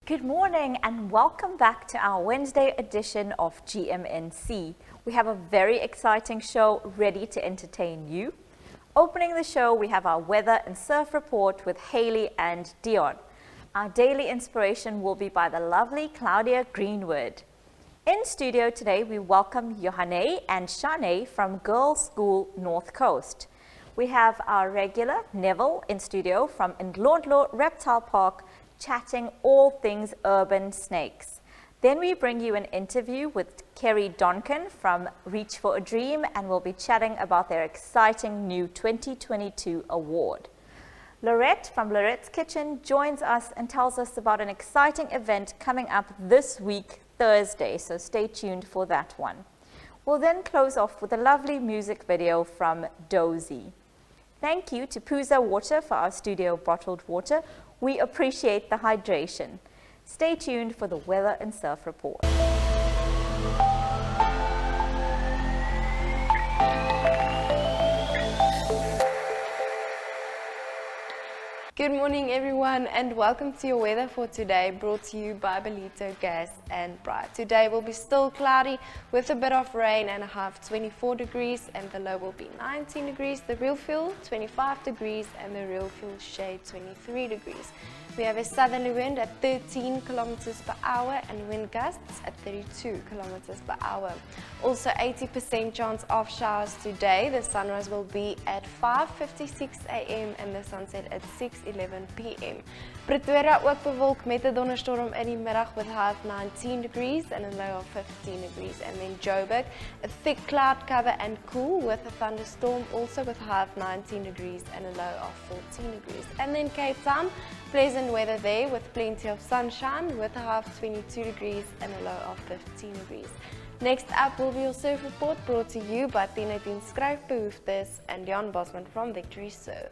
Good morning and welcome back to our Wednesday edition of GMNC. We have a very exciting show ready to entertain you. Opening the show, we have our weather and surf report with Heili and Deon. Our daily inspiration will be by the lovely Claudia Greenwood. In studio today, we welcome Johane and Johane from Girlschool North Coast. We have our regular Neville in studio from Ndlondlo Reptile Park, chatting all things urban snakes. Then we bring you an interview with Kerry Donkin from Reach for a Dream, and we'll be chatting about their exciting new 2022 award. Loret from Lorets Kitchen joins us and tells us about an exciting event coming up this week, Thursday, so stay tuned for that one. We'll then close off with a lovely music video from Dozi. Thank you to Puza Water for our studio bottled water. We appreciate the hydration. Stay tuned for the weather and surf report. Good morning everyone and welcome to your weather for today, brought to you by Belito Gas and Bright. Today will be still cloudy with a bit of rain and a high of 24 degrees, and the low will be 19 degrees, the real feel 25 degrees and the real feel shade 23 degrees. We have a southerly wind at 13 kilometers per hour and wind gusts at 32 kilometers per hour. Also 80% chance of showers today. The sunrise will be at 5:56 a.m. and the sunset at 6:11 p.m. Pretoria ook bewolk met 'n donderstorm in die middag with a high of 19 degrees and a low of 15 degrees. And then Joburg, a thick cloud cover and cool with a thunderstorm, also with a high of 19 degrees and a low of 14 degrees. And then Cape Town, pleasant weather there with plenty of sunshine with a high of 22 degrees and a low of 15 degrees. Next up will be your surf report, brought to you by Theunissen Skryfbehoeftes and Deon Bosman from Victory Surf.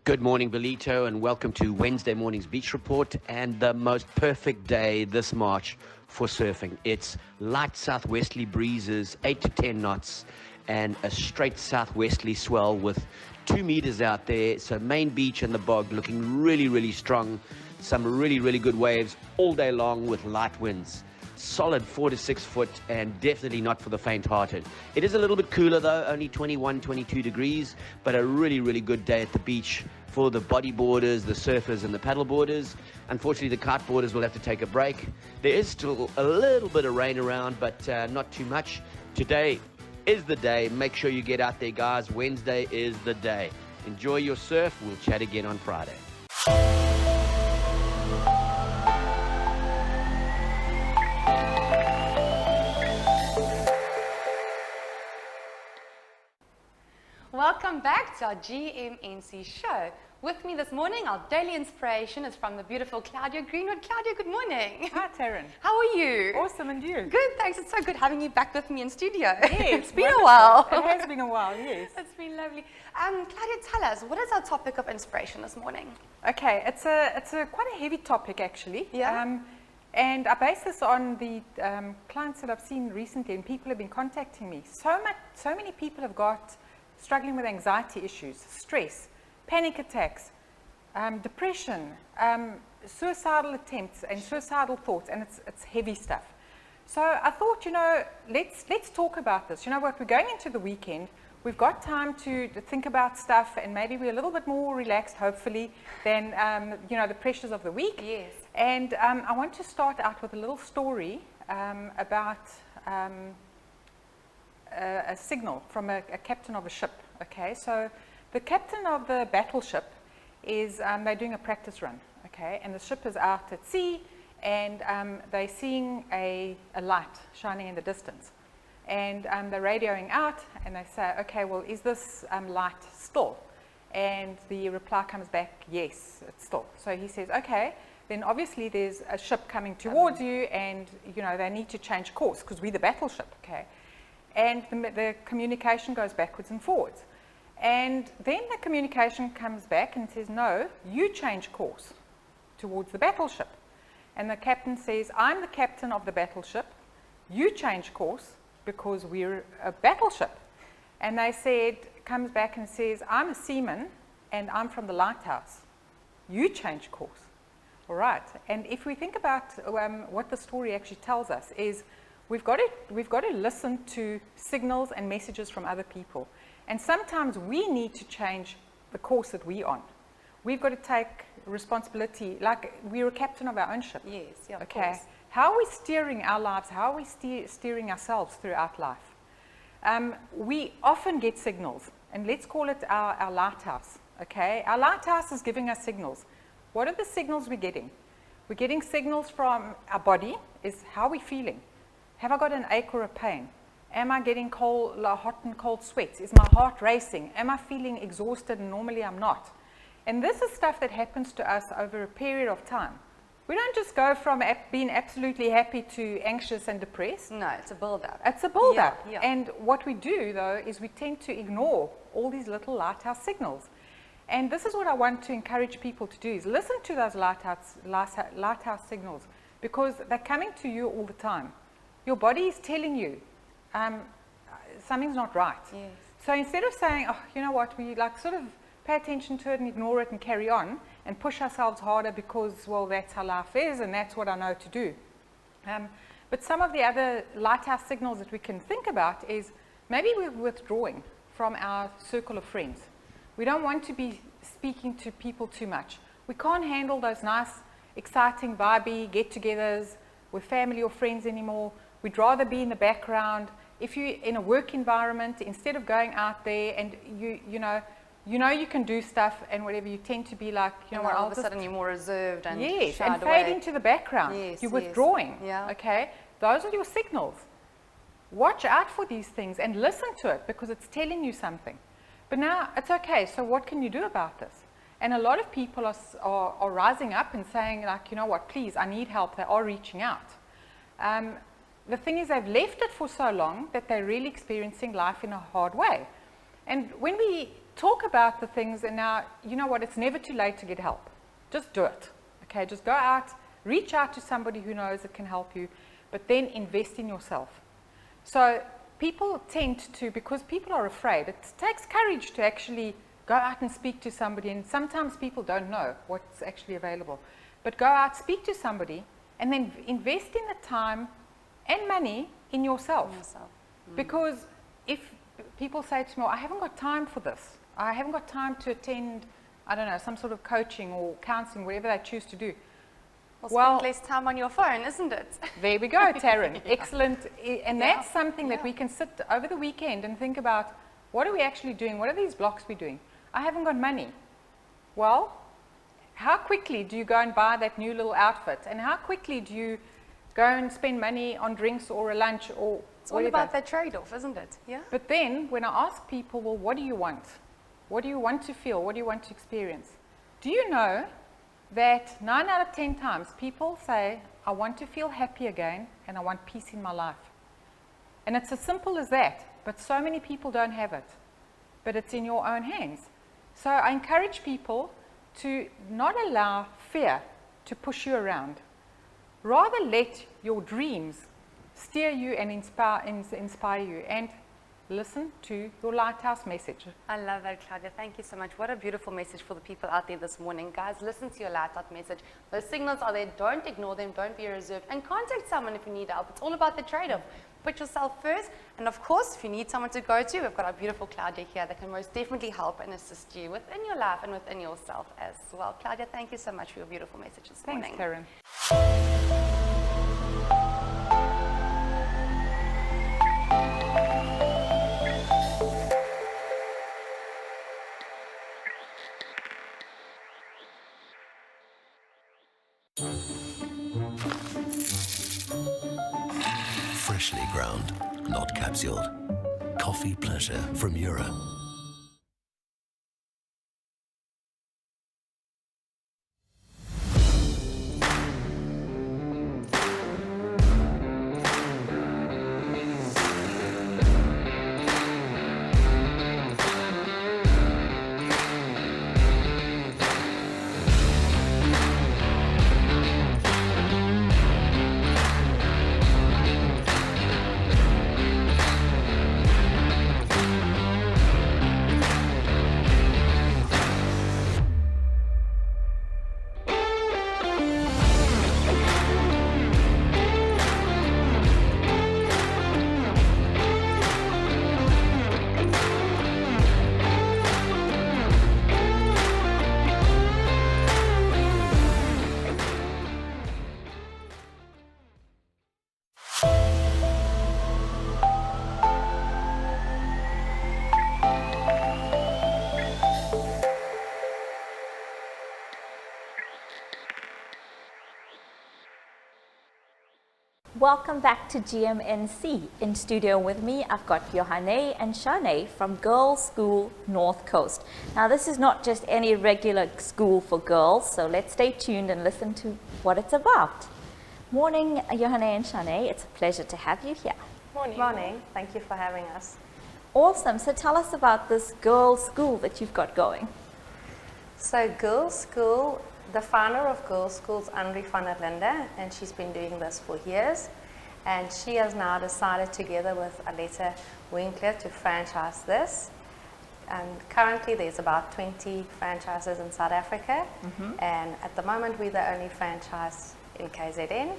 Good morning, Belito, and welcome to Wednesday morning's beach report and the most perfect day this March for surfing. It's light southwesterly breezes, 8 to 10 knots, and a straight southwesterly swell with 2 meters out there. So main beach and the bog looking really, really strong. Some really, really good waves all day long with light winds. Solid 4 to 6 foot and definitely not for the faint-hearted. It is a little bit cooler though, only 21, 22 degrees, but a really, really good day at the beach for the bodyboarders, the surfers and the paddleboarders. Unfortunately, the kiteboarders will have to take a break. There is still a little bit of rain around, but not too much. Today is the day. Make sure you get out there, guys. Wednesday is the day. Enjoy your surf. We'll chat again on Friday. Welcome back to our GMNC show. With me this morning, our daily inspiration is from the beautiful Claudia Greenwood. Claudia, good morning. Hi, Taryn. How are you? Awesome, and you? Good, thanks. It's so good having you back with me in studio. Yes, it's been a while. It has been a while, yes. It's been lovely. Claudia, tell us, what is our topic of inspiration this morning? Okay, it's a quite a heavy topic actually. Yeah. And I base this on the clients that I've seen recently, and people have been contacting me. So many people have got struggling with anxiety issues, stress, panic attacks, depression, suicidal attempts and suicidal thoughts, and it's heavy stuff. So I thought, let's talk about this. You know what, we're going into the weekend, we've got time to think about stuff, and maybe we're a little bit more relaxed, hopefully, than the pressures of the week. Yes. And I want to start out with a little story about a signal from a captain of a ship. Okay, so the captain of the battleship is they're doing a practice run. Okay, and the ship is out at sea, and they're seeing a light shining in the distance, and they're radioing out, and they say, okay, well, is this light still? And the reply comes back, yes, it's still. So he says, okay, then obviously there's a ship coming towards you, and they need to change course because we're the battleship. Okay. And the communication goes backwards and forwards. And then the communication comes back and says, no, you change course towards the battleship. And the captain says, I'm the captain of the battleship, you change course because we're a battleship. And they said, comes back and says, I'm a seaman and I'm from the lighthouse. You change course. All right. And if we think about what the story actually tells us is we've got to listen to signals and messages from other people. And sometimes we need to change the course that we're on. We've got to take responsibility, like we're a captain of our own ship. Yes, yeah, of Okay. course. How are we steering our lives? How are we steering ourselves throughout life? We often get signals, and let's call it our lighthouse. Okay, our lighthouse is giving us signals. What are the signals we're getting? We're getting signals from our body. Is how are we feeling? Have I got an ache or a pain? Am I getting cold, hot and cold sweats? Is my heart racing? Am I feeling exhausted and normally I'm not? And this is stuff that happens to us over a period of time. We don't just go from being absolutely happy to anxious and depressed. No, it's a build-up. It's a build-up. Yeah. And what we do, though, is we tend to ignore all these little lighthouse signals. And this is what I want to encourage people to do, is listen to those lighthouse signals, because they're coming to you all the time. Your body is telling you something's not right. Yes. So instead of saying, oh, you know what, we like sort of pay attention to it and ignore it and carry on and push ourselves harder because, well, that's how life is and that's what I know to do. But some of the other lighthouse signals that we can think about is maybe we're withdrawing from our circle of friends. We don't want to be speaking to people too much. We can't handle those nice, exciting, vibey get-togethers with family or friends anymore. We'd rather be in the background. If you're in a work environment, instead of going out there and you know you can do stuff and whatever, you tend to be like, you know what, all of a sudden you're more reserved and yes, shied and fade away. into the background. Yes, You're yes. withdrawing. Yeah. Okay, those are your signals. Watch out for these things and listen to it because it's telling you something. But now it's okay. So what can you do about this? And a lot of people are rising up and saying, like, you know what, please, I need help. They are reaching out. The thing is, they've left it for so long that they're really experiencing life in a hard way. And when we talk about the things, and now, you know what, it's never too late to get help. Just do it. Okay, just go out, reach out to somebody who knows that can help you, but then invest in yourself. So people tend to, because people are afraid, it takes courage to actually go out and speak to somebody, and sometimes people don't know what's actually available. But go out, speak to somebody, and then invest in the time and money in yourself. Because if people say to me, I haven't got time for this, I haven't got time to attend, I don't know, some sort of coaching or counseling, whatever they choose to do. Well, spend less time on your phone, isn't it? There we go, Taryn. Excellent. And Yeah. that's something that we can sit over the weekend and think about, what are we actually doing? What are these blocks we're doing? I haven't got money. Well, how quickly do you go and buy that new little outfit? And how quickly do you go and spend money on drinks or a lunch or It's all whatever? about that trade-off, isn't it? Yeah. But then when I ask people, well, what do you want? What do you want to feel? What do you want to experience? Do you know that 9 out of 10 times people say, I want to feel happy again and I want peace in my life? And it's as simple as that, but so many people don't have it. But it's in your own hands. So I encourage people to not allow fear to push you around. Rather let your dreams steer you and inspire you, and listen to your lighthouse message. I love that, Claudia. Thank you so much. What a beautiful message for the people out there this morning. Guys, listen to your lighthouse message. Those signals are there. Don't ignore them. Don't be reserved. And contact someone if you need help. It's all about the trade-off. Put yourself first. And of course, if you need someone to go to, we've got our beautiful Claudia here that can most definitely help and assist you within your life and within yourself as well. Claudia, thank you so much for your beautiful message this Thanks, morning. Karen. Freshly ground, not capsuled. Coffee pleasure from Europe. Welcome back to GMNC. In studio with me, I've got Johane and Shane from Girlschool North Coast. Now, this is not just any regular school for girls, so let's stay tuned and listen to what it's about. Morning, Johane and Shane. It's a pleasure to have you here. Morning. Morning. Thank you for having us. Awesome. So tell us about this girls' school that you've got going. So Girlschool, the founder of Girlschool is Andri van der Linde, and she's been doing this for years. And she has now decided, together with Aletta Winkler, to franchise this. And currently there's about 20 franchises in South Africa. And at the moment we're the only franchise in KZN.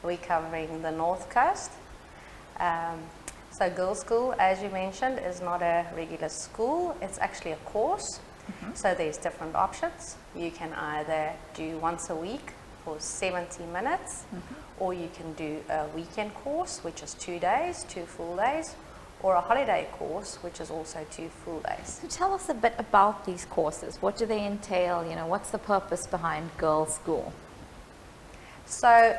We're covering the North Coast. So Girlschool, as you mentioned, is not a regular school. It's actually a course. So there's different options. You can either do once a week for 70 minutes, or you can do a weekend course, which is 2 days, 2 full days, or a holiday course, which is also 2 full days. So tell us a bit about these courses. What do they entail? You know, what's the purpose behind Girlschool? So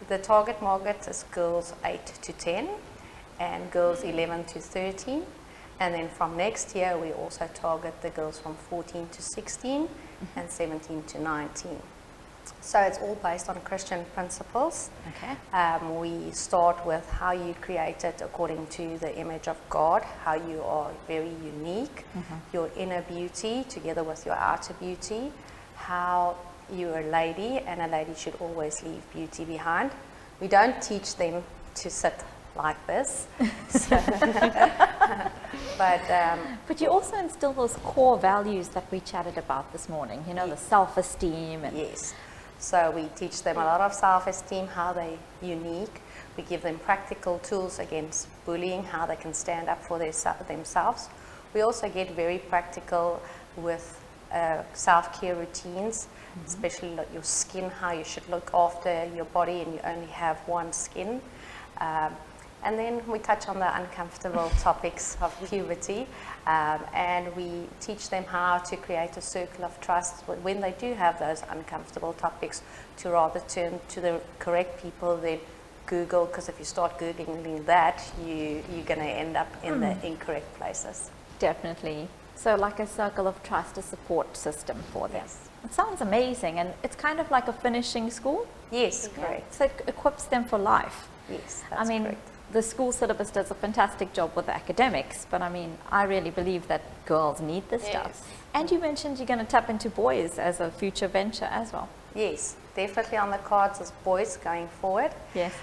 the target market is girls 8 to 10 and girls 11 to 13. And then from next year, we also target the girls from 14 to 16 and 17 to 19. So it's all based on Christian principles. Okay. We start with how you created according to the image of God, how you are very unique, your inner beauty together with your outer beauty, how you're a lady, and a lady should always leave beauty behind. We don't teach them to sit like this. But you also instill those core values that we chatted about this morning, you know, the self-esteem. And yes. So we teach them a lot of self-esteem, how they're unique. We give them practical tools against bullying, how they can stand up for themselves. We also get very practical with self-care routines, especially like your skin, how you should look after your body, and you only have one skin. And then we touch on the uncomfortable topics of puberty, and we teach them how to create a circle of trust when they do have those uncomfortable topics, to rather turn to the correct people than Google, because if you start Googling that, you're going to end up in the incorrect places. Definitely. So like a circle of trust, a support system for them. Yes. It sounds amazing, and it's kind of like a finishing school. Yes, correct. So it equips them for life. Yes, that's correct. The school syllabus does a fantastic job with the academics, but I mean, I really believe that girls need this stuff. And you mentioned you're going to tap into boys as a future venture as well. Yes, definitely on the cards as boys going forward. Yes.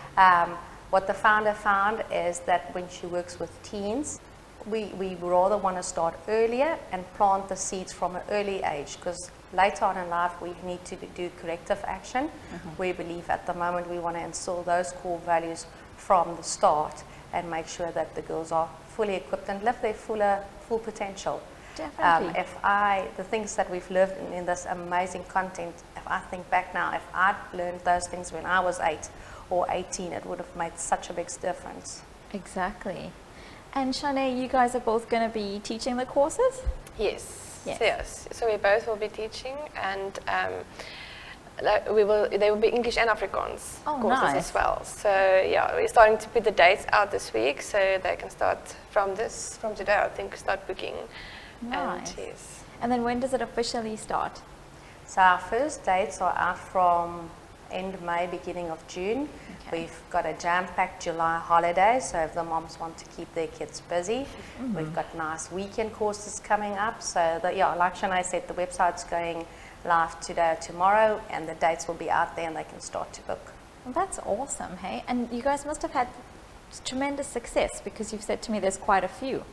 What the founder found is that when she works with teens, we rather want to start earlier and plant the seeds from an early age, because later on in life we need to do corrective action. We believe at the moment we want to instill those core values from the start and make sure that the girls are fully equipped and live their full potential. Definitely. The things that we've lived in this amazing content, if I think back now, if I'd learned those things when I was 8 or 18, it would have made such a big difference. Exactly. And Shane, you guys are both going to be teaching the courses? Yes. Yes. Yes. So we both will be teaching, and they will be English and Afrikaans courses as well. So yeah, we're starting to put the dates out this week, so they can start from today, I think, start booking. Nice. And yes. And then when does it officially start? So our first dates are out from end May, beginning of June. Okay. We've got a jam-packed July holiday, so if the moms want to keep their kids busy, we've got nice weekend courses coming up. So like Shanae said, the website's going live today or tomorrow, and the dates will be out there and they can start to book. Well, that's awesome, hey? And you guys must have had tremendous success, because you've said to me there's quite a few.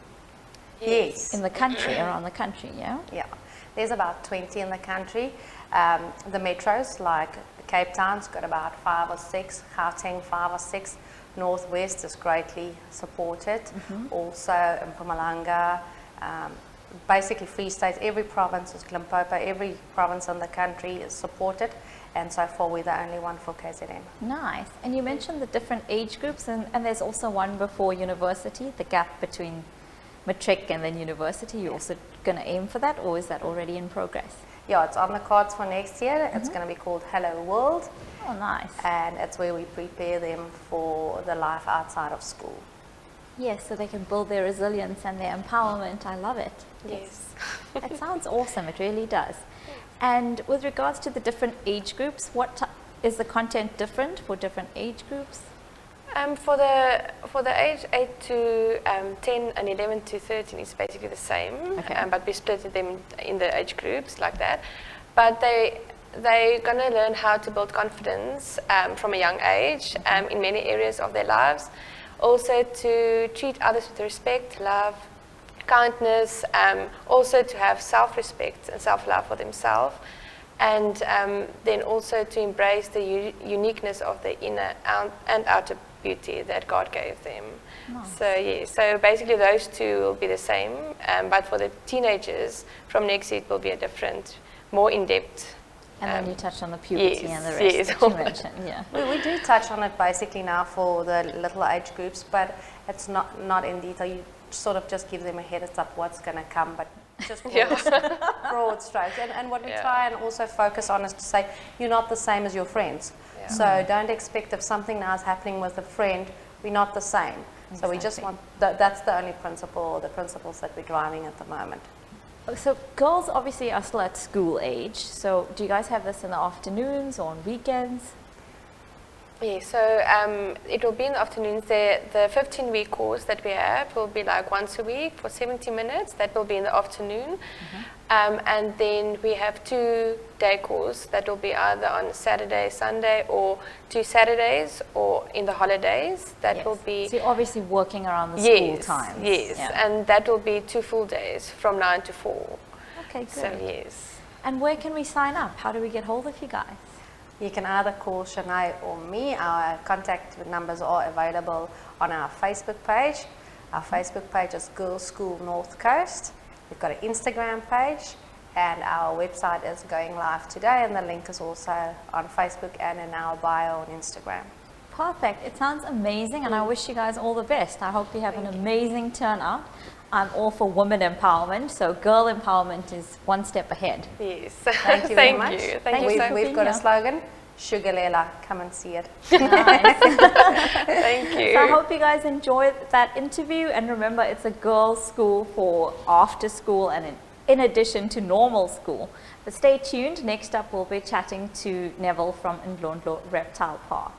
Yes. In the country, around the country, yeah? Yeah, there's about 20 in the country. The metros, like Cape Town's got about 5 or 6, Gauteng 5 or 6, Northwest is greatly supported. Also in Mpumalanga, basically Free State, every province is Limpopo, every province in the country is supported, and so far we're the only one for KZN. Nice. And you mentioned the different age groups, and there's also one before university, the gap between matric and then university. You're also going to aim for that, or is that already in progress? Yeah, it's on the cards for next year. It's going to be called Hello World. Oh, nice. And it's where we prepare them for the life outside of school. Yes, so they can build their resilience and their empowerment. I love it. Yes. It sounds awesome. It really does. And with regards to the different age groups, is the content different for different age groups? For the age 8 to 10 and 11 to 13 is basically the same, Okay. but we split them in the age groups like that. But they're going to learn how to build confidence from a young age in many areas of their lives. Also to treat others with respect, love, kindness, also to have self-respect and self-love for themselves. And then also to embrace the uniqueness of the inner and outer beauty that God gave them. Nice. So yeah, so basically those two will be the same, but for the teenagers from next year it will be a different, more in-depth. And then you touched on the puberty yes, and the rest yes. that you mentioned. Yeah. We do touch on it basically now for the little age groups, but it's not in detail. You sort of just give them a heads up what's going to come, but just broad strokes. And what we try and also focus on is to say, you're not the same as your friends. Yeah. So don't expect if something now is happening with a friend, we're not the same. So we just want, that's the only principle, or the principles that we're driving at the moment. So girls obviously are still at school age. So do you guys have this in the afternoons or on weekends? Yeah, so it will be in the afternoons. The 15-week course that we have will be like once a week for 70 minutes. That will be in the afternoon. And then we have 2-day course that will be either on Saturday, Sunday, or 2 Saturdays, or in the holidays. That will be... So you're obviously working around the school times. Yes, Yeah. and that will be 2 full days from 9 to 4. Okay, great. So yes. And where can we sign up? How do we get hold of you guys? You can either call Johane or me. Our contact numbers are available on our Facebook page. Our Facebook page is Girlschool North Coast. We've got an Instagram page, and our website is going live today, and the link is also on Facebook and in our bio on Instagram. Perfect. It sounds amazing, and I wish you guys all the best. I hope you have an amazing turnout. I'm all for women empowerment, so girl empowerment is one step ahead. Yes. Thank you very much. Thank you so much. We've got a slogan, Sugarlela, come and see it. Nice. Thank you. So I hope you guys enjoyed that interview, and remember, it's a girls' school for after school and in addition to normal school. But stay tuned. Next up, we'll be chatting to Neville from Ndlondlo Reptile Park.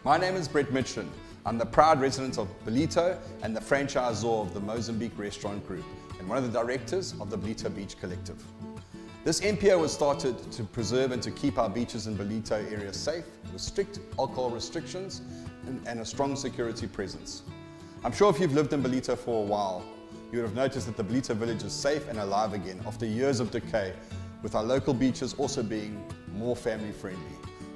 My name is Brett Mitchell. I'm the proud resident of Belito and the franchisor of the Mozambique Restaurant Group and one of the directors of the Belito Beach Collective. This NPO was started to preserve and to keep our beaches in Belito area safe with strict alcohol restrictions and a strong security presence. I'm sure if you've lived in Belito for a while, you would have noticed that the Belito village is safe and alive again after years of decay, with our local beaches also being more family friendly.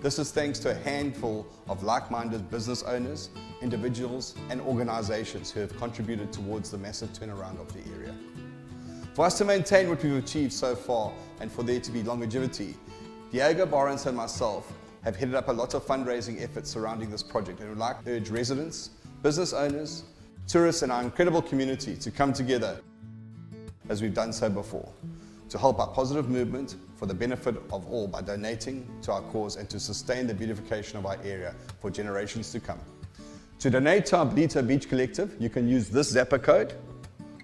This is thanks to a handful of like-minded business owners, individuals and organizations who have contributed towards the massive turnaround of the area. For us to maintain what we've achieved so far and for there to be longevity, Diego, Wolmarans and myself have headed up a lot of fundraising efforts surrounding this project and would like to urge residents, business owners, tourists and our incredible community to come together as we've done so before, to help our positive movement for the benefit of all by donating to our cause and to sustain the beautification of our area for generations to come. To donate to our Belito Beach Collective, you can use this Zapper code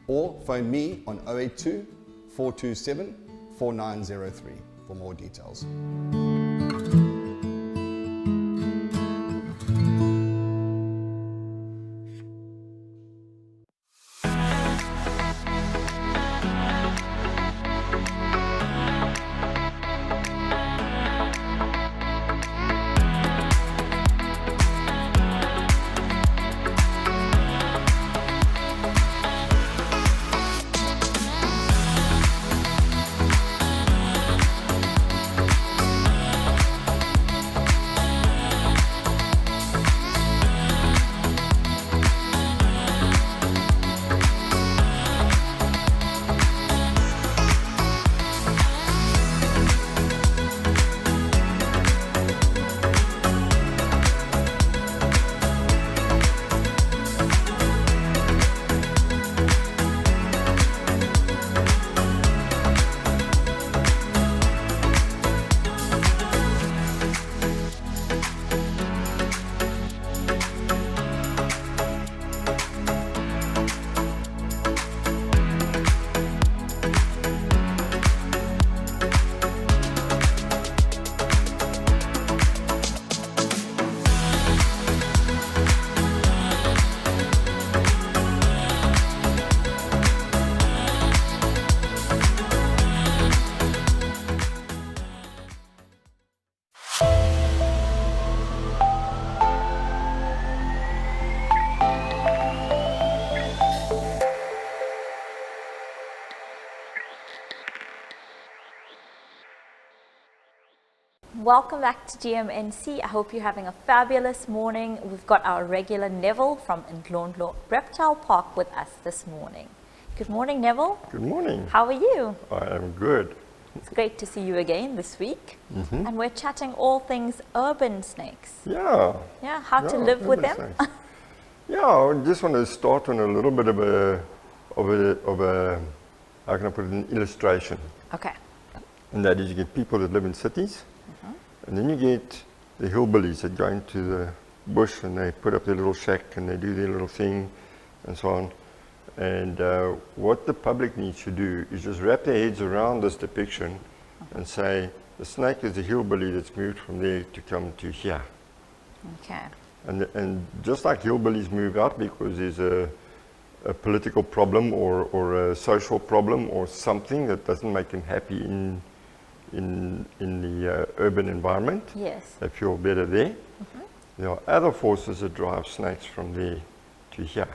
or phone me on 082 427 4903 for more details. welcome back to GMNC. I hope you're having a fabulous morning. We've got our regular Neville from Ndlondlo Reptile Park with us this morning. Good morning, Neville. Good morning. How are you? I am good. It's great to see you again this week. And we're chatting all things urban snakes. Yeah. Yeah, how to live with them. Yeah, I just want to start on a little bit of a, how can I put it, an illustration. Okay. And that is, you get people that live in cities, and then you get the hillbillies that go into the bush and they put up their little shack and they do their little thing and so on. And what the public needs to do is just wrap their heads around this depiction and say, the snake is the hillbilly that's moved from there to come to here. Okay. And just like hillbillies move out because there's a political problem or a social problem or something that doesn't make them happy in the urban environment. Yes. They feel better there. There are other forces that drive snakes from there to here.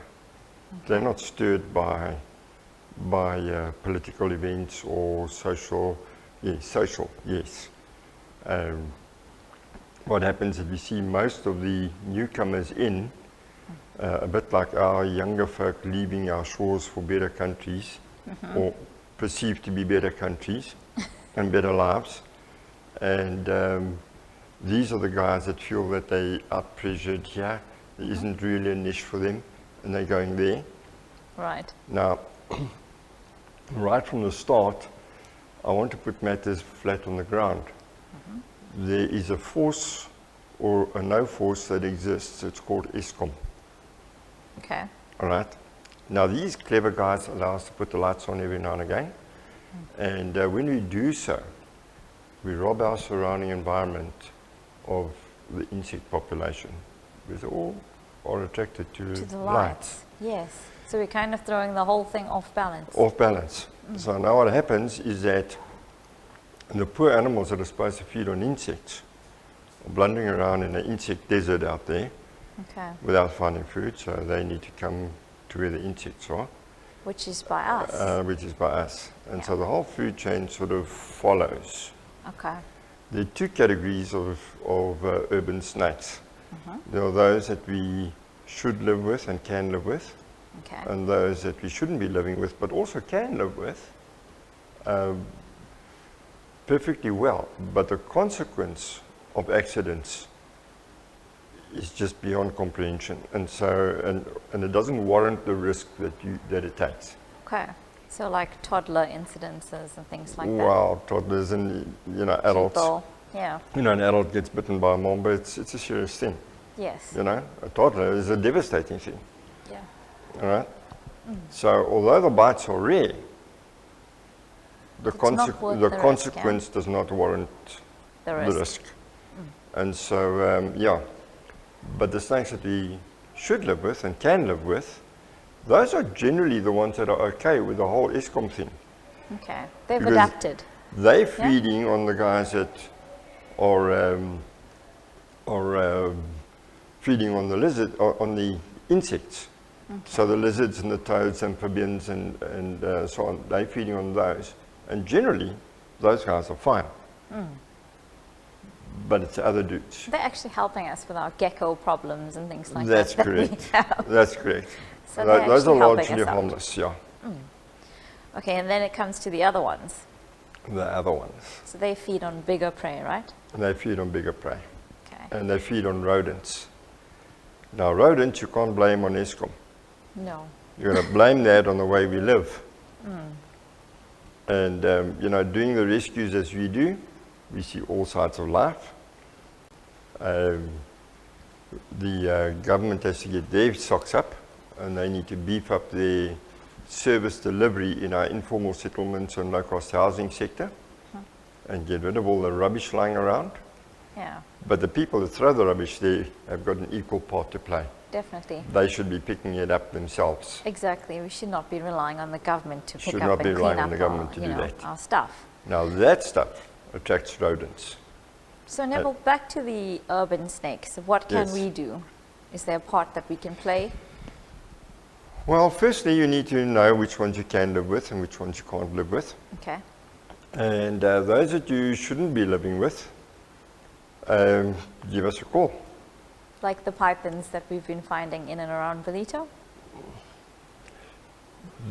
They're not stirred by political events or social, yes. What happens is we see most of the newcomers in, a bit like our younger folk leaving our shores for better countries, or perceived to be better countries and better lives. And these are the guys that feel that they are pressured here. There isn't really a niche for them, and they're going there. Right. Now, right from the start, I want to put matters flat on the ground. There is a force or a no force that exists. It's called Eskom. Okay. All right. Now, these clever guys allow us to put the lights on every now and again. And when we do so, we rob our surrounding environment of the insect population. Because they all are attracted to the lights. Yes. So we're kind of throwing the whole thing off balance. Off balance. So now what happens is that the poor animals that are supposed to feed on insects are blundering around in an insect desert out there without finding food, so they need to come to where the insects are. Which is by us. Which is by us. And so the whole food chain sort of follows. Okay. There are two categories of urban snakes. There are those that we should live with and can live with, and those that we shouldn't be living with but also can live with perfectly well. But the consequence of accidents is just beyond comprehension, and so and it doesn't warrant the risk that it takes. Okay. So like toddler incidences and things like that. Wow, toddlers and adults. People. Yeah. An adult gets bitten by a mamba, it's a serious thing. Yes. A toddler is a devastating thing. Yeah. All right. So although the bites are rare, the consequence does not warrant the risk. And so but the snakes that we should live with and can live with, those are generally the ones that are okay with the whole Eskom thing. Okay, they've because adapted. They're feeding on the guys that are feeding on the lizard, or on the insects. So the lizards and the toads, amphibians and so on, they're feeding on those. And generally, those guys are fine. But it's other dudes. They're actually helping us with our gecko problems and things like That's that. Correct. That's correct. So those are largely largely harmless, yeah. Okay, and then it comes to the other ones. The other ones. So they feed on bigger prey, right? And they feed on bigger prey. Okay. And they feed on rodents. Now, rodents you can't blame on Eskom. No. You're going to blame that on the way we live. And, doing the rescues as we do, we see all sides of life. The government has to get their socks up, and they need to beef up their service delivery in our informal settlements and low-cost housing sector, and get rid of all the rubbish lying around. Yeah. But the people that throw the rubbish there have got an equal part to play. Definitely. They should be picking it up themselves. Exactly. We should not be relying on the government to pick Should up not be and relying clean on the up government to do that. our stuff. Now that stuff attracts rodents. So Neville, back to the urban snakes. What can Yes. we do? Is there a part that we can play? Well, firstly, you need to know which ones you can live with and which ones you can't live with. Okay. And those that you shouldn't be living with, give us a call. Like the pythons that we've been finding in and around Ballito?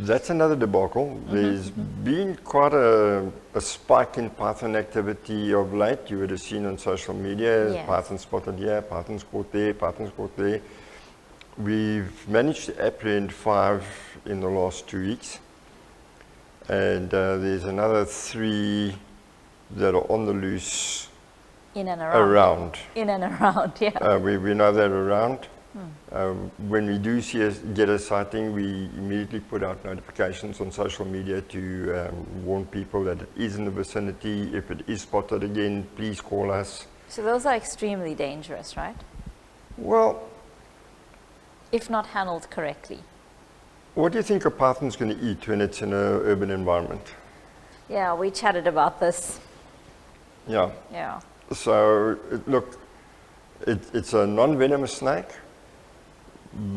That's another debacle. There's been quite a spike in python activity of late. You would have seen on social media, Yes. python spotted here, pythons caught there, pythons caught there. We've managed to apprehend 5 in the last 2 weeks. And there's another 3 that are on the loose In and around. In and around, yeah. We know they're around. When we do get a sighting, we immediately put out notifications on social media to warn people that it is in the vicinity. If it is spotted again, please call us. So those are extremely dangerous, right? Well, If not handled correctly. what do you think a python's going to eat when it's in an urban environment? Yeah, we chatted about this. Yeah. Yeah. So, look, it's a non-venomous snake,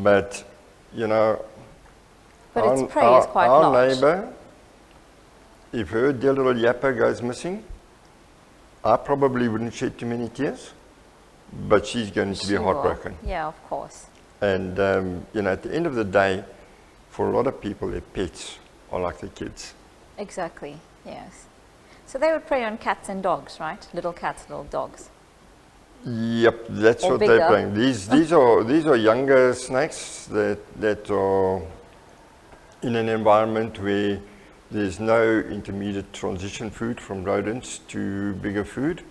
but, you know, But its prey is quite our large. neighbor, if her dear little yapper goes missing, I probably wouldn't shed too many tears, but she's going to be She will. heartbroken. Yeah, of course. And, you know, at the end of the day, for a lot of people, their pets are like their kids. Exactly, yes. So they would prey on cats and dogs, right? Little cats, little dogs. Yep, that's Or what bigger. they're playing. These are younger snakes that are in an environment where there's no intermediate transition food from rodents to bigger food.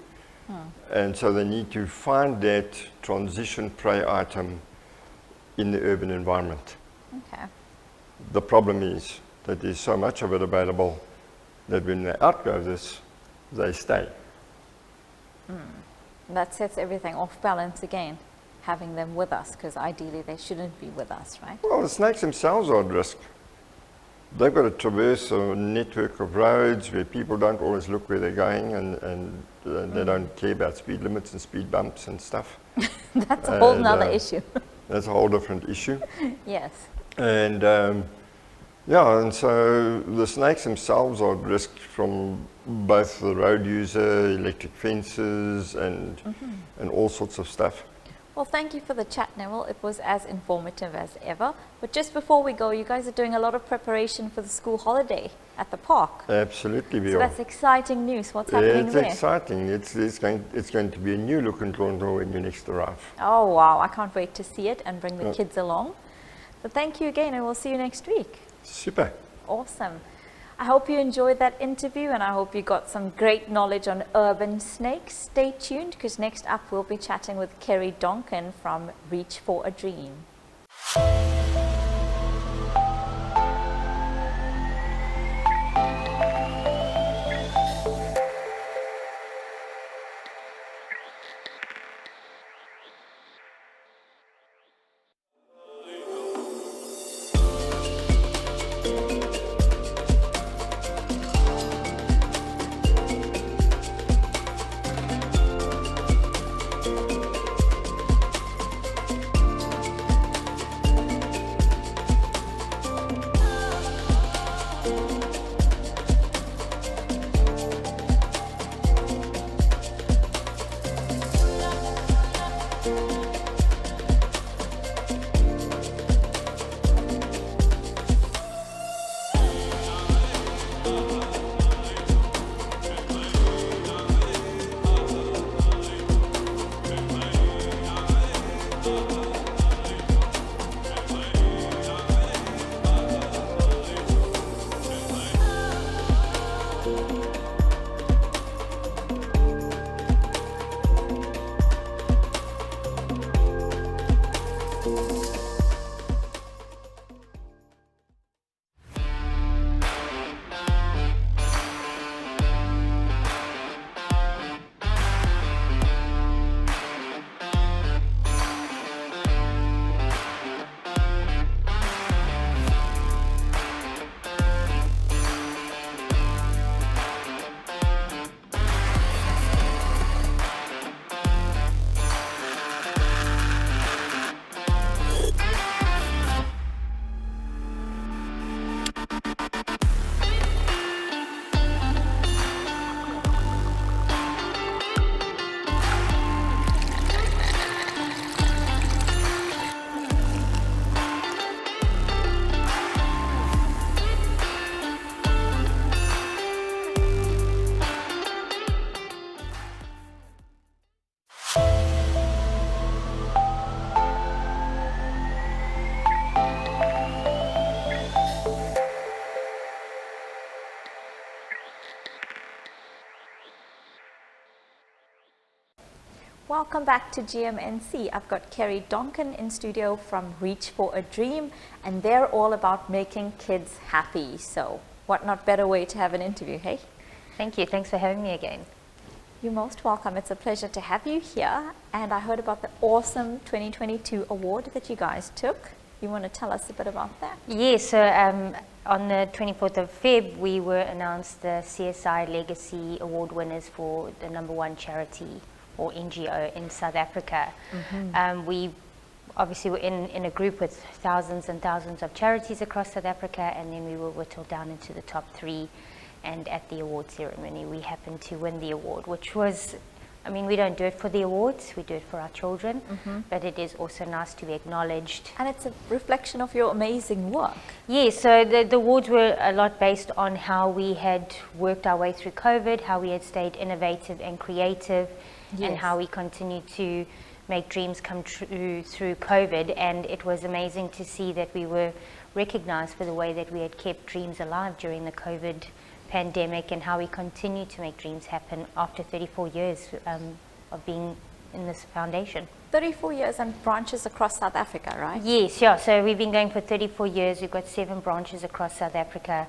And so they need to find that transition prey item in the urban environment. Okay. The problem is that there's so much of it available that when they outgrow this, they stay. That sets everything off balance again, having them with us, because ideally they shouldn't be with us, right? Well, the snakes themselves are at risk. They've got to traverse a network of roads where people don't always look where they're going, and they don't care about speed limits and speed bumps and stuff. That's a whole And, nother issue. That's a whole different issue. Yes. And yeah, and so the snakes themselves are at risk from both the road user, electric fences, and all sorts of stuff. Well, thank you for the chat, Neville. It was as informative as ever. But just before we go, you guys are doing a lot of preparation for the school holiday at the park. Absolutely, we So are. that's exciting news. What's happening It's there? exciting. It's going to be a new look in Ndlondlo when you next arrive. Oh, wow. I can't wait to see it and bring the kids along. But thank you again, and we'll see you next week. Super. Awesome. I hope you enjoyed that interview, and I hope you got some great knowledge on urban snakes. Stay tuned, because next up we'll be chatting with Kerry Donkin from Reach for a Dream. welcome back to GMNC. I've got Kerry, Donkin in studio from Reach for a Dream, and they're all about making kids happy. So what not better way to have an interview, hey? Thank you. Thanks for having me again. You're most welcome. It's a pleasure to have you here. And I heard about the awesome 2022 award that you guys took. You want to tell us a bit about that? Yes, so on the 24th of Feb, we were announced the CSI Legacy Award winners for the #1 charity or NGO in South Africa. We obviously were in a group with thousands and thousands of charities across South Africa, and then we were whittled down into the top 3. And at the award ceremony, we happened to win the award, which was, I mean, we don't do it for the awards, we do it for our children, but it is also nice to be acknowledged. And it's a reflection of your amazing work. Yes, so the awards were a lot based on how we had worked our way through COVID, how we had stayed innovative and creative, and how we continued to make dreams come true through COVID. And it was amazing to see that we were recognized for the way that we had kept dreams alive during the COVID pandemic, and how we continue to make dreams happen after 34 years of being in this foundation. 34 years and branches across South Africa, right? Yes, yeah. So we've been going for 34 years. We've got 7 branches across South Africa,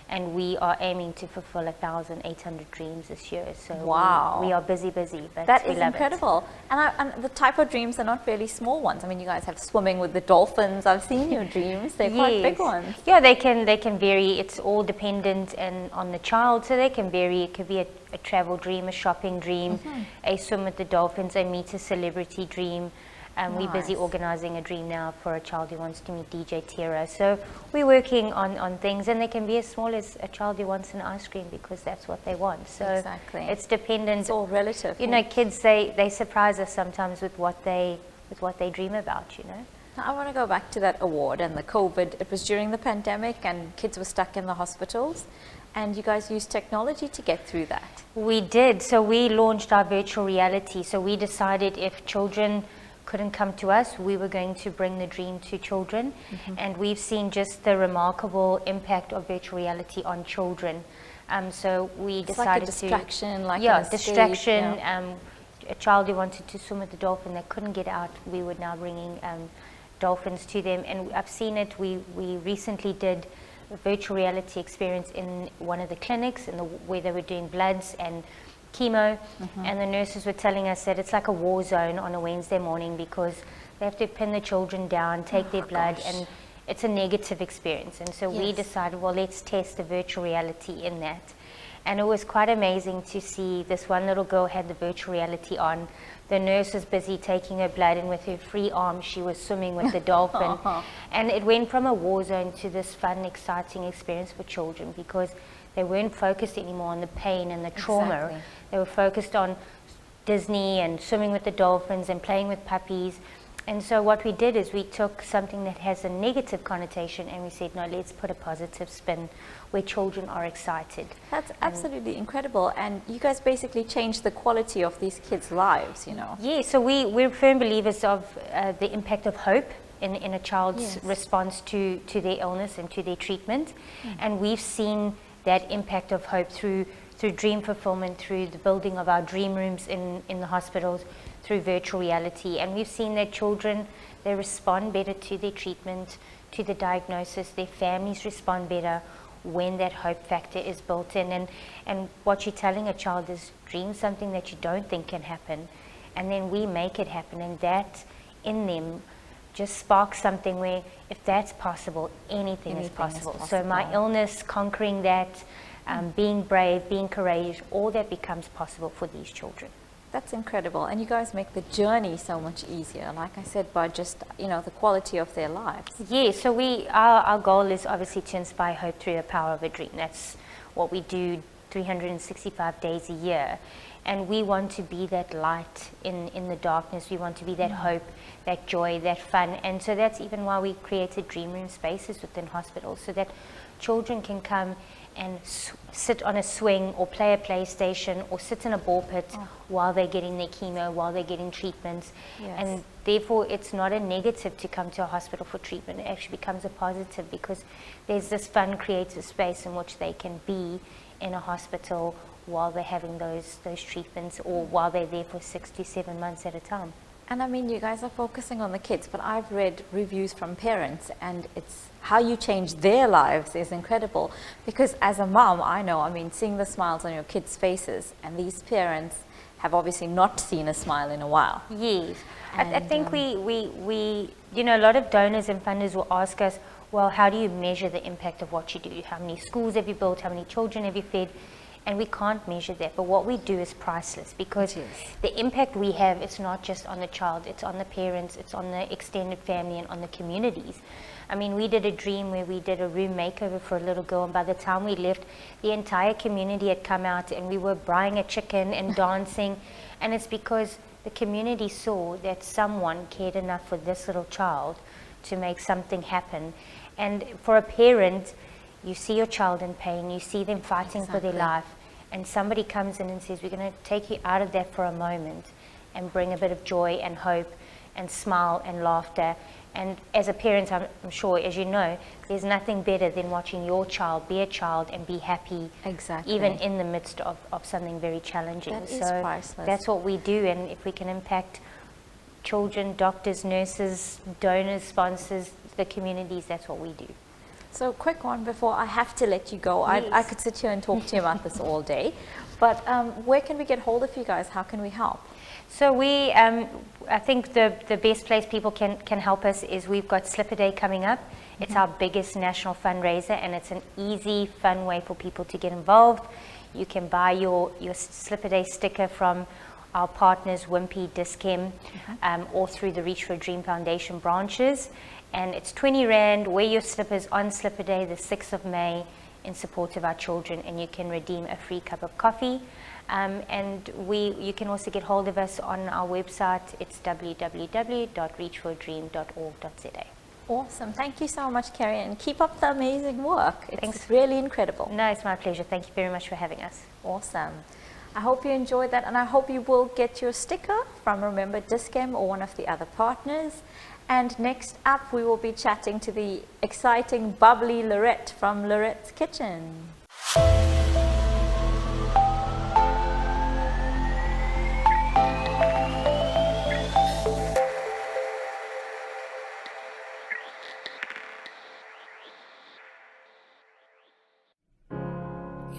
and we are aiming to fulfill 1,800 dreams this year. So wow, we are busy, but that we is love incredible. And the type of dreams are not really small ones. I mean, you guys have swimming with the dolphins. I've seen your dreams; they're quite big ones. Yeah, they can vary. It's all dependent on the child, so they can vary. It could be a travel dream, a shopping dream, a swim with the dolphins, a meet a celebrity dream. We're busy organising a dream now for a child who wants to meet DJ Tira. So we're working on things, and they can be as small as a child who wants an ice cream because that's what they want. So exactly, it's dependent. It's all relative. You know, kids they surprise us sometimes with what they dream about. You know. Now, I want to go back to that award and the COVID. It was during the pandemic, and kids were stuck in the hospitals. And you guys used technology to get through that. We did. So we launched our virtual reality. So we decided if children couldn't come to us, we were going to bring the dream to children. And we've seen just the remarkable impact of virtual reality on children. So we decided like a distraction, like yeah, an escape, distraction. Yeah. A child who wanted to swim with the dolphin that couldn't get out, we were now bringing dolphins to them. And I've seen it. We recently did a virtual reality experience in one of the clinics where they were doing bloods and chemo, and the nurses were telling us that it's like a war zone on a Wednesday morning because they have to pin the children down, take their blood, and it's a negative experience. And so we decided, well, let's test the virtual reality in that. And it was quite amazing to see this one little girl had the virtual reality on. The nurse was busy taking her blood, and with her free arm, she was swimming with the dolphin. And it went from a war zone to this fun, exciting experience for children because they weren't focused anymore on the pain and the trauma. Exactly. They were focused on Disney and swimming with the dolphins and playing with puppies. And so what we did is we took something that has a negative connotation and we said, no, let's put a positive spin where children are excited. That's absolutely incredible. And you guys basically changed the quality of these kids' lives, you know. Yeah, so we're firm believers of the impact of hope in a child's response to their illness and to their treatment. And we've seen that impact of hope through dream fulfillment, through the building of our dream rooms in the hospitals, through virtual reality. And we've seen that children, they respond better to their treatment, to the diagnosis. Their families respond better when that hope factor is built in. And what you're telling a child is dream something that you don't think can happen. And then we make it happen. And that in them just sparks something where if that's possible, anything is possible. So my illness, conquering that, being brave, being courageous, all that becomes possible for these children. That's incredible. And you guys make the journey so much easier, like I said, by just, you know, the quality of their lives. Yeah, so our goal is obviously to inspire hope through the power of a dream. That's what we do 365 days a year. And we want to be that light in the darkness. We want to be that hope, that joy, that fun. And so that's even why we created dream room spaces within hospitals, so that children can come and sit on a swing or play a PlayStation or sit in a ball pit while they're getting their chemo, while they're getting treatments. And therefore it's not a negative to come to a hospital for treatment. It actually becomes a positive because there's this fun, creative space in which they can be in a hospital while they're having those treatments, or while they're there for 6 to 7 months at a time. And I mean, you guys are focusing on the kids, but I've read reviews from parents, and it's how you change their lives is incredible. Because as a mom, I know, I mean, seeing the smiles on your kids' faces, and these parents have obviously not seen a smile in a while. Yes. I think we, you know, a lot of donors and funders will ask us, well, how do you measure the impact of what you do? How many schools have you built? How many children have you fed? And we can't measure that, but what we do is priceless, because the impact we have, it's not just on the child, it's on the parents, it's on the extended family, and on the communities. I mean, we did a dream where we did a room makeover for a little girl, and by the time we left, the entire community had come out, and we were braaiing a chicken and dancing, and it's because the community saw that someone cared enough for this little child to make something happen. And for a parent, you see your child in pain, you see them fighting for their life, and somebody comes in and says, we're going to take you out of that for a moment and bring a bit of joy and hope and smile and laughter. And as a parent, I'm sure, as you know, there's nothing better than watching your child be a child and be happy, even in the midst of something very challenging. That is priceless. That's what we do, and if we can impact children, doctors, nurses, donors, sponsors, the communities, that's what we do. So quick one before I have to let you go. I could sit here and talk to you about this all day, but where can we get hold of you guys? How can we help? So we, I think the best place people can help us is we've got Slipper Day coming up. It's our biggest national fundraiser, and it's an easy, fun way for people to get involved. You can buy your Slipper Day sticker from our partners, Wimpy, Dis-Chem, or through the Reach for a Dream Foundation branches. And it's 20 Rand. Wear your slippers on Slipper Day, the 6th of May, in support of our children, and you can redeem a free cup of coffee. And you can also get hold of us on our website. It's www.reachforadream.org.za. Awesome. Thank you so much, Kerry, and keep up the amazing work. It's really incredible. No, it's my pleasure. Thank you very much for having us. Awesome. I hope you enjoyed that, and I hope you will get your sticker from, remember, Dis-Chem or one of the other partners. And next up, we will be chatting to the exciting, bubbly Loret from Loret's Kitchen.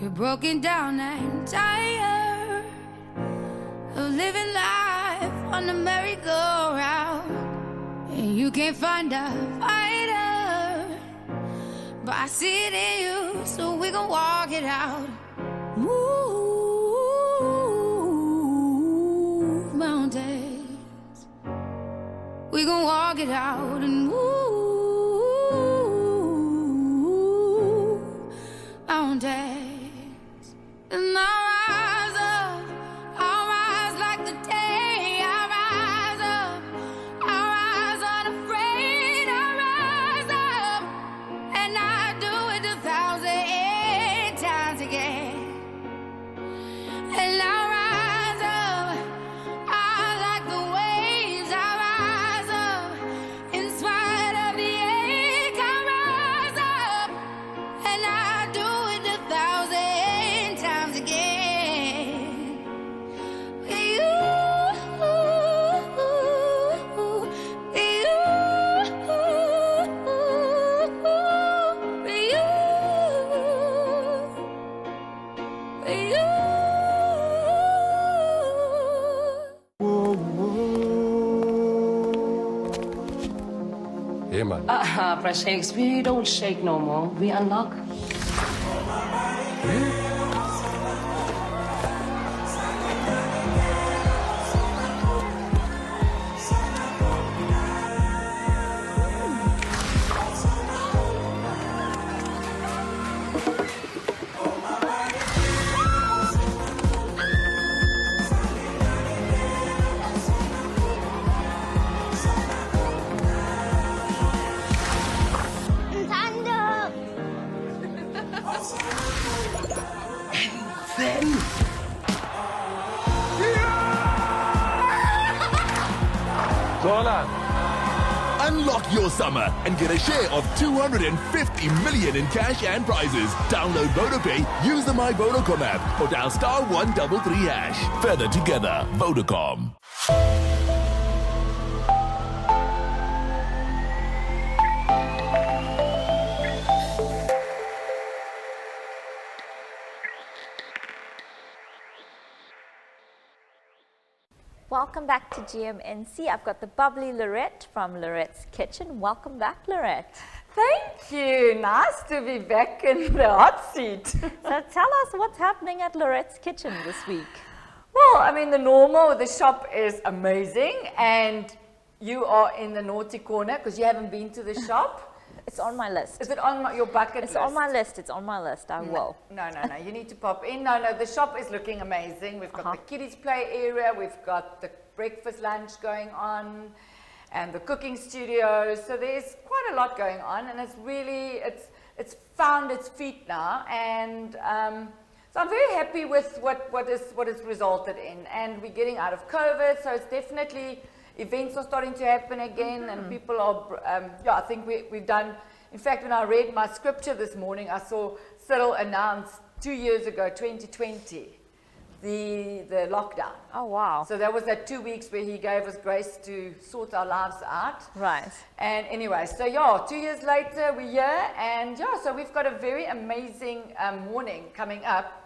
You're broken down and tired of living life on the merry-go-round, and you can't find a fighter, but I see it in you, so we gon' walk it out. Move mountains, we gon' walk it out and move mountains. And I rise like the day. I rise unafraid. I rise up, and I do it 1,000 times again. And I rise up, I like the waves. I rise up, in spite of the ache. I rise up, and I do it 1,000 times again. Yeah, man. Fresh eggs, we don't shake no more. We unlock. Unlock your summer and get a share of 250 million in cash and prizes. Download VodaPay, use the My Vodacom app, or dial *133#. Further together, Vodacom. Welcome back to GMNC. I've got the bubbly Loret from Loret's Kitchen. Welcome back, Loret. Thank you. Nice to be back in the hot seat. So tell us what's happening at Loret's Kitchen this week. Well, I mean, the shop is amazing, and you are in the naughty corner because you haven't been to the shop. It's on my list. Is it on your bucket list? It's on my list. It's on my list. I will. No. You need to pop in. No, the shop is looking amazing. We've got the kiddies play area. We've got the breakfast lunch going on and the cooking studio. So there's quite a lot going on, and it's really, it's found its feet now. And so I'm very happy with what it's resulted in. And we're getting out of COVID, so it's definitely, events are starting to happen again, and people are, I think we've done, in fact, when I read my scripture this morning, I saw Cyril announce 2 years ago, 2020, the lockdown. Oh, wow. So that was that 2 weeks where he gave us grace to sort our lives out. Right. And anyway, so 2 years later, we're here, and so we've got a very amazing morning coming up.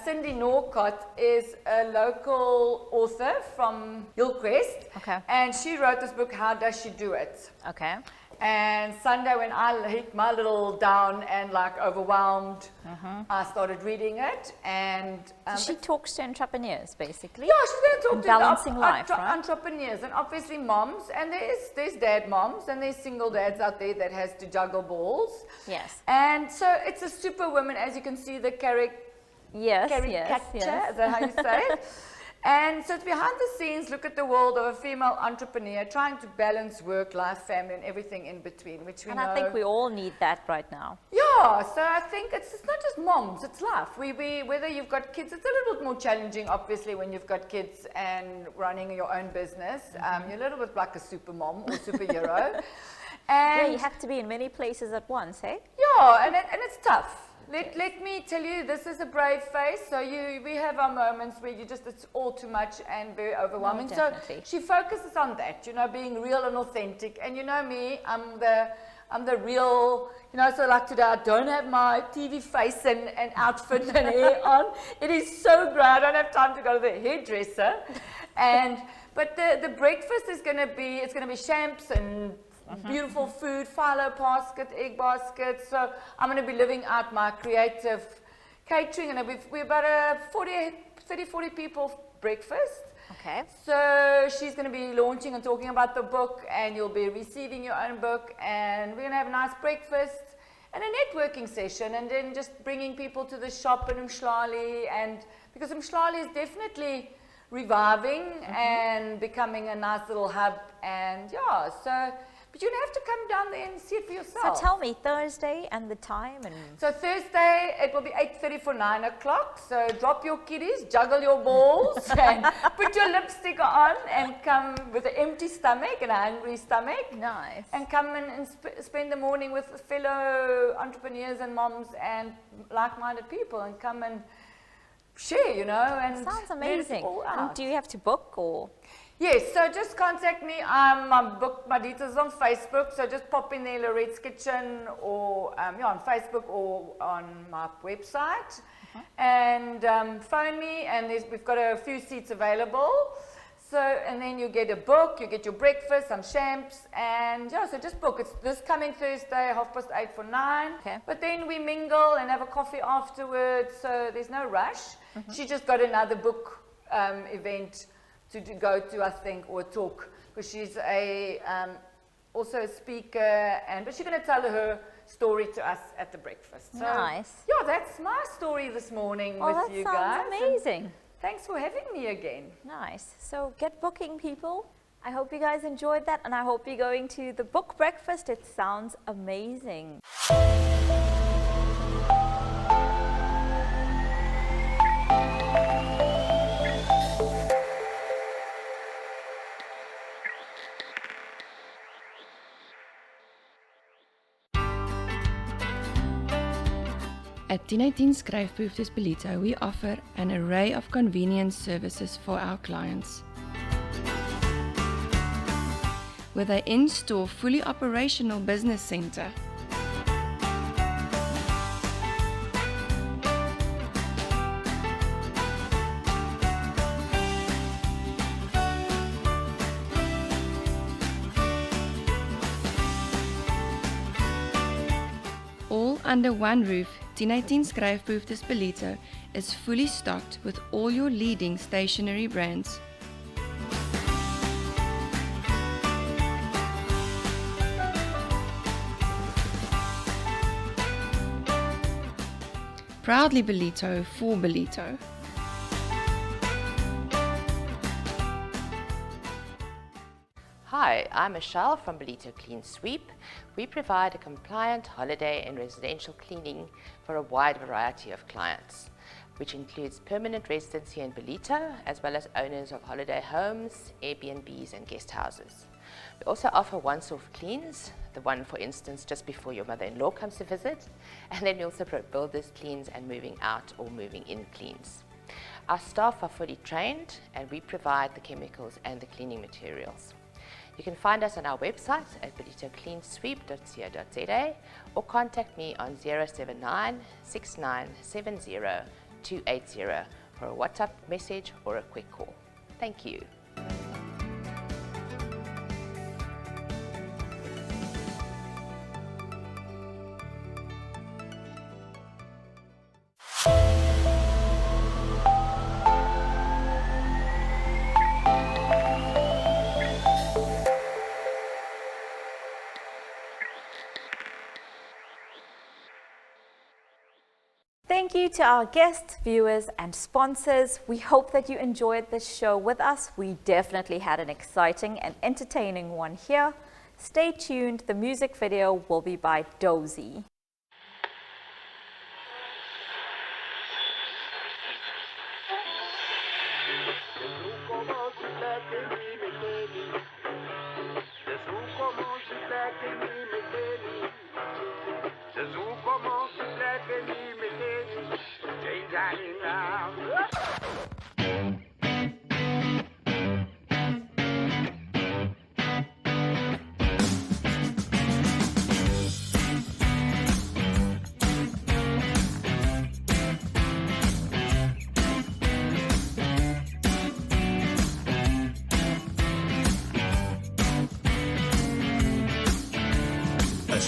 Cindy Norcott is a local author from Hillcrest, and she wrote this book, How Does She Do It? Okay. And Sunday when I hit my little down and like overwhelmed, I started reading it, and she talks to entrepreneurs basically. Yeah, she's going to talk balancing life, right? Entrepreneurs, and obviously moms, and there's dad moms, and there's single dads out there that has to juggle balls. Yes. And so it's a superwoman, as you can see the caricature, yes. Is that how you say it? And so it's behind the scenes, look at the world of a female entrepreneur trying to balance work, life, family, and everything in between, which we know. And I think we all need that right now. Yeah, so I think it's not just moms, it's life. Whether you've got kids, it's a little bit more challenging, obviously, when you've got kids and running your own business. You're a little bit like a super mom or superhero. And you have to be in many places at once, hey? Yeah, and it's tough. Let me tell you, this is a brave face. So we have our moments where it's all too much and very overwhelming. No, so she focuses on that, being real and authentic. And you know me, I'm the real, so like today I don't have my TV face and outfit and hair on. It is so great. I don't have time to go to the hairdresser. But the breakfast is going to be, champs and beautiful food, phyllo basket, egg basket. So I'm going to be living out my creative catering, and we're about a 40 people breakfast. Okay. So she's going to be launching and talking about the book, and you'll be receiving your own book, and we're going to have a nice breakfast and a networking session, and then just bringing people to the shop in Umhlali, and because Umhlali is definitely reviving and becoming a nice little hub, and but you have to come down there and see it for yourself. So tell me, Thursday and the time. So Thursday, it will be 8:30 for 9 o'clock. So drop your kiddies, juggle your balls, and put your lipstick on, and come with an empty stomach and a hungry stomach. Nice. And come in and spend the morning with fellow entrepreneurs and moms and like-minded people, and come and share, and sounds amazing. And do you have to book or? Yes, so just contact me. My details on Facebook, so just pop in there, Loret's Kitchen, or on Facebook or on my website, and phone me. And we've got a few seats available. So, and then you get a book, you get your breakfast, some champs, and so just book. It's this coming Thursday, 8:30 for 9. Okay. But then we mingle and have a coffee afterwards, so there's no rush. She just got another book event to go to, I think, or talk, because she's also a speaker, but she's going to tell her story to us at the breakfast. So, nice. Yeah, that's my story this morning with you guys. That sounds amazing. Thanks for having me again. Nice. So get booking, people. I hope you guys enjoyed that, and I hope you're going to the book breakfast. It sounds amazing. At 1018 Skryfbehoeftes Ballito, we offer an array of convenience services for our clients. With an in-store, fully operational business center, all under one roof, 1018 Skryfbehoeftes Ballito is fully stocked with all your leading stationery brands. Proudly Ballito for Ballito. Hi, I'm Michelle from Ballito Clean Sweep. We provide a compliant holiday and residential cleaning for a wide variety of clients, which includes permanent residents here in Ballito, as well as owners of holiday homes, Airbnbs and guest houses. We also offer once-off cleans, the one, for instance, just before your mother-in-law comes to visit, and then we also builders cleans and moving out or moving in cleans. Our staff are fully trained, and we provide the chemicals and the cleaning materials. You can find us on our website at ballitocleansweep.co.za or contact me on 079 6970 280 for a WhatsApp message or a quick call. Thank you. Thank you to our guests, viewers and sponsors. We hope that you enjoyed this show with us. We definitely had an exciting and entertaining one here. Stay tuned, the music video will be by Dozi.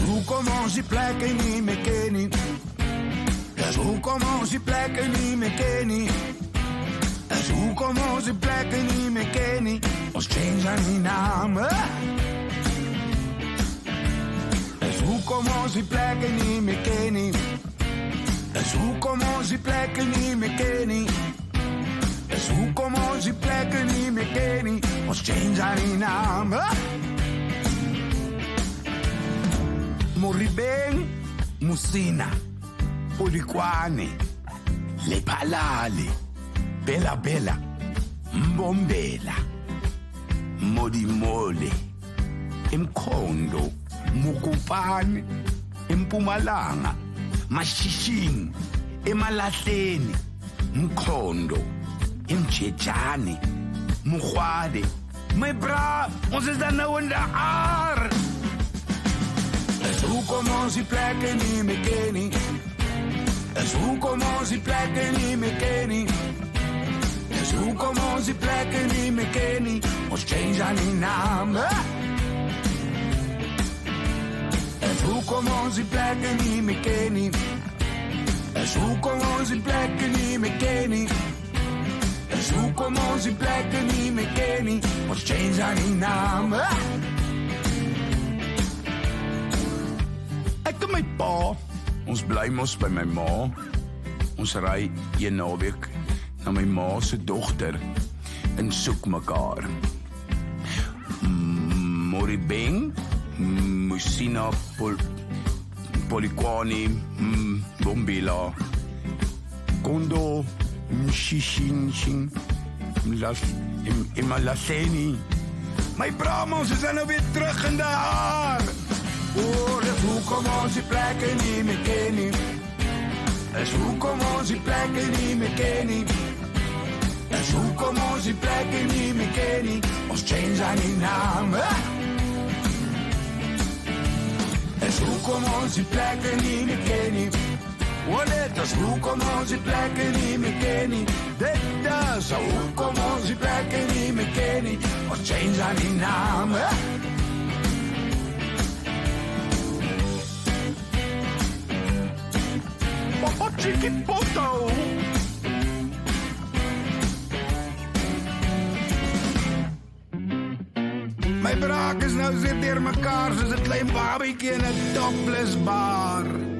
Hoe kom ons die plekke nie meer ken nie? Dis hoekom ons die plekke nie meer ken nie. Dis hoekom ons die plekke nie meer ken nie. Ons change aan die name. Dis hoekom ons die plekke nie meer ken nie. Dis hoekom ons die plekke nie meer ken nie. Dis hoekom ons die plekke nie meer ken nie. Ons change aan die name. Moribeng, Musina, Polikwane, Lepalale, Bela Bela, Mbombela, Modimole, Mkondo, Mukupane, Mpumalanga, Mashishing, Emalahleni, Mkondo, Mchechane, Mukhwade. My bra, ons is dan nou in de aar. Is hoekom ons die plekke nie meer ken nie. Is hoekom ons die plekke nie meer ken nie. Is hoekom ons die plekke nie meer ken nie. Ons change aan die name. Is hoekom ons die plekke nie meer ken nie. Is hoekom ons die plekke nie meer ken nie. Is hoekom ons die plekke nie meer ken nie. Ons change aan die name. Ek en my pa, ons bly mos by my ma. Ons ry een naweek na my ma se dogter en soek mekaar. Moribeng, Musina, Polikwane, Bombela, Kondo, Mshishin, Imalahleni. My bra, ons is nou weer terug in die haar. Oh, dis hoekom ons die plekke nie meer ken nie. Is hoekom ons die plekke nie meer ken nie. Is hoekom ons die plekke nie meer ken nie. Ons change aan die naam. Is hoekom ons die plekke nie meer ken nie. Dit is hoekom ons die plekke nie meer ken nie. Dit is hoekom ons die plekke nie meer ken nie. Ons change aan die naam. Chiquipoto. My braak is nou sit deur mekaar soos 'n klein babietjie in 'n topless bar.